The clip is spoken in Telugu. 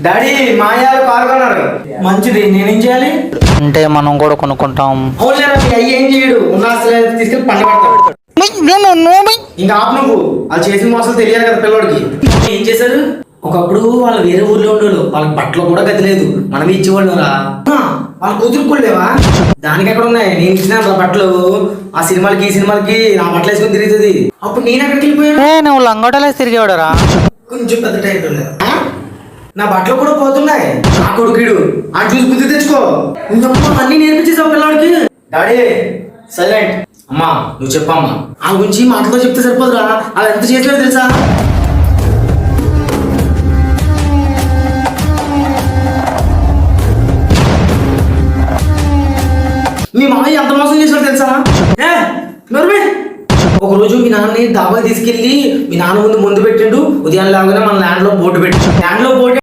డాడీ మాయాలు కారు కొన్నారు. మంచిది, నేనేం చేయాలి? అంటే మనం కూడా కొనుక్కుంటాం. అవునులేరా, మీ అయ్యి ఏం చేయడు, ఉన్న ఆస్తులు తీసుకెళ్ళి పంట పెడతాడు. ఇంకా ఆపు నువ్వు, వాళ్ళు చేసిన మోసాలు తెలియాలి కదా పిల్లడికి. ఏం చేశారు? ఒకప్పుడు వాళ్ళు వేరే ఊర్లో ఉండేవాళ్ళు, వాళ్ళకి బట్టలు కూడా గతి లేదు, మనమే ఇచ్చేవాళ్ళు రా. వాళ్ళ కూతురుకోలేవా? దానికి ఎక్కడ ఉన్నాయి? నేను ఇచ్చిన బట్టలు ఆ సినిమాలకి ఈ సినిమాలకి నా బట్టలు వేసుకొని తిరుగుతుంది. అప్పుడు నేను ఎక్కడికి వెళ్ళిపోయాను? నువ్వు లంగోటలేసి తిరిగేవాడు రా. కొంచెం పెద్ద టైప్ నా బట్టలు కూడా పోతున్నాయి. నా కొడుకుడు ఆ చూసి బుద్ధి తెచ్చుకో. అన్ని నేర్పించేసావు పిల్లడికి. Daddy silent. అమ్మా నువ్వు చెప్పమ్మా, ఆ గురించి మాటతో చెప్తే సరిపోదురా, అలా ఎంత చేసినారో తెలుసా? మీ మామయ్య ఎంత మోసం చేశాడు తెలుసా? ఒక రోజు మీ నాన్నని డాబా తీసుకెళ్లి మీ నాన్న ముందు పెట్టిండు. ఉదయం లాగానే మన ల్యాండ్ లో బోర్డు పెట్టి ల్యాండ్ లో బోర్డు